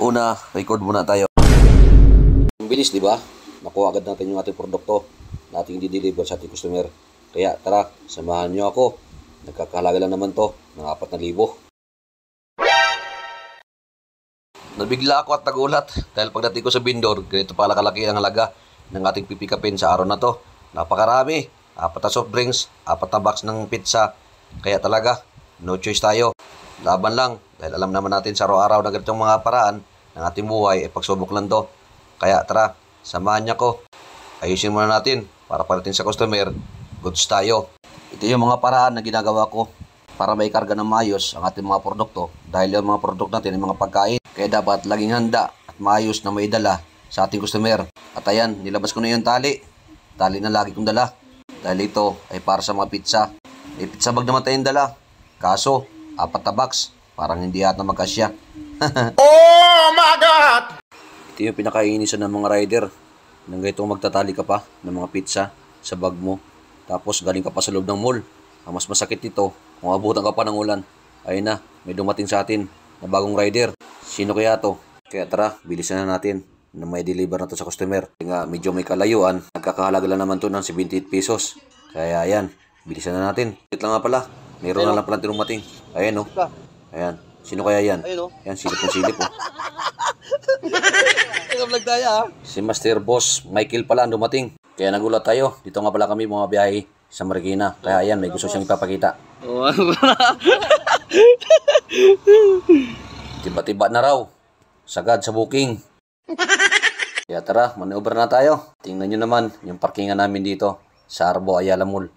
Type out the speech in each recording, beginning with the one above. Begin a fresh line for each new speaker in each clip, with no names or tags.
Una, record muna tayo. Ang bilis, di ba? Nakuha agad natin yung ating produkto na ating i-deliver sa ating customer. Kaya tara, samahan nyo ako. Nagkakahalaga lang naman to ng 4,000. Nabigla ako at nagulat dahil pagdating ko sa vendor, ganito pala kalaki ang halaga ng ating pipikapin sa araw na to. Napakarami. 4 na soft drinks, 4 na box ng pizza. Kaya talaga, no choice tayo. Laban lang dahil alam naman natin sa araw-araw na ganitong mga paraan ng ating buhay ay pagsubok lang to. Kaya tara, samahan niya ko. Ayusin muna natin para pagdating sa customer, goods tayo. Ito yung mga paraan na ginagawa ko para may karga ng maayos ang ating mga produkto dahil yung mga produkto natin ay mga pagkain. Kaya dapat laging handa at maayos na may dala sa ating customer. At ayan, nilabas ko na yung tali. Tali na lagi kong dala dahil ito ay para sa mga pizza. May pizza bag naman tayong dala. Kaso, 4 na box. Parang hindi ata magkasya.
Oh my God!
Ito yung pinakainisan ng mga rider. Nang ganito magtatali ka pa ng mga pizza sa bag mo. Tapos galing ka pa sa loob ng mall. Ang mas masakit dito, kung abutan ka pa ng ulan. Ayun na, may dumating sa atin na bagong rider. Sino kaya to? Kaya tara, bilisan na natin na may deliver na to sa customer. Kaya nga, medyo may kalayuan. Nagkakahalaga lang naman to ng 78 pesos. Kaya ayan, bilisan na natin. Ito lang nga pala. Meron na lang pala tinumating. Ayan o. Ayan. Sino kaya yan? Ayan, silip ng silip o.
Nag-vlog tayo ha?
Si Master Boss Michael pala ang dumating. Kaya nagulat tayo. Dito nga pala kami mga biyahe sa Marikina. Kaya ayan, may gusto siyang ipapakita. Tiba-tiba na raw. Sagad sa booking. Kaya tara, maneuver na tayo. Tingnan nyo naman yung parkingan namin dito sa Arbo Ayala Mall.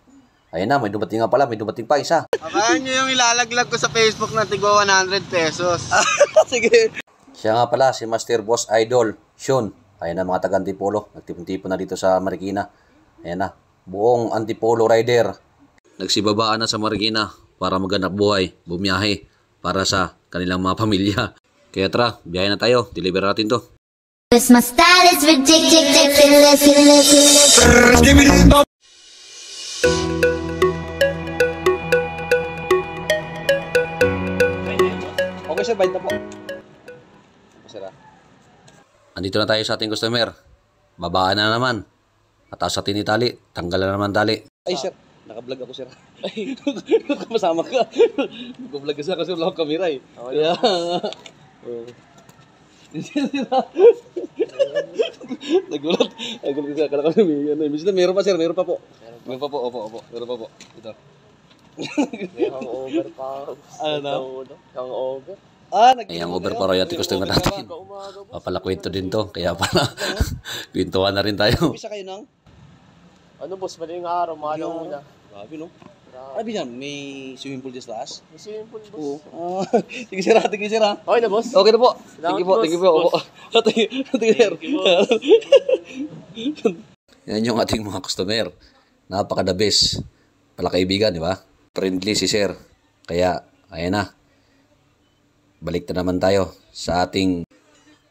Ayun na, may dumating nga pala. May dumating pa isa.
Abangan nyo yung ilalaglag ko sa Facebook na tigwa 100 pesos. Sige.
Siya nga pala, si Master Boss Idol, Sean. Ayun na mga taga-Antipolo. Nagtipon-tipon na dito sa Marikina. Ayan na, buong Antipolo rider. Nagsibabaan na sa Marikina para maghanap buhay, bumiyahe para sa kanilang mga pamilya. Kaya tara, biyahe na tayo. Deliver natin to.
My style is ridiculous.
Okay sir, bait na po. Masira.
Andito na tayo sa ating customer. Babaan na naman. Ataas sa tinitali. Tanggal na naman tali.
Ay sir, naka-vlog ako sir. Ay, masama ka. Nag-vlog kasi ako sir, wala akong camera eh. Kaya, nagulat kasi akala ko meron pa sir, meron pa po. Meron pa po, opo, meron pa po. Ito.
Hangover pa.
Ano na?
Hangover.
Ay, ang over pa royalty customer natin. Papalakwento din to. Kaya pala, kwintuhan na rin tayo.
Bisa kayo nang?
Ano boss, madaling araw, malang muna.
Grabe no? Ano yan? May swimming pool dyan sa taas?
May swimming pool
Oo.
boss.
Sige sir, sige sir ha.
Okay na boss?
Okay na po.
Salamat,
Thank you po. Opo. Thank you sir.
Yan yung ating mga customer. Napaka-the best. Pala kaibigan, di ba? Friendly si sir. Kaya, ayan na. Balik na naman tayo sa ating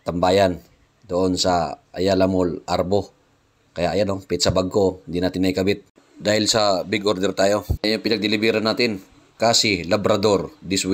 tambayan doon sa Ayala Mall, Arbo. Kaya ayan o, pizza bag ko, hindi natin naikabit. Dahil sa big order tayo. Ayan yung pinag-deliveran natin. Kasi Labrador this week.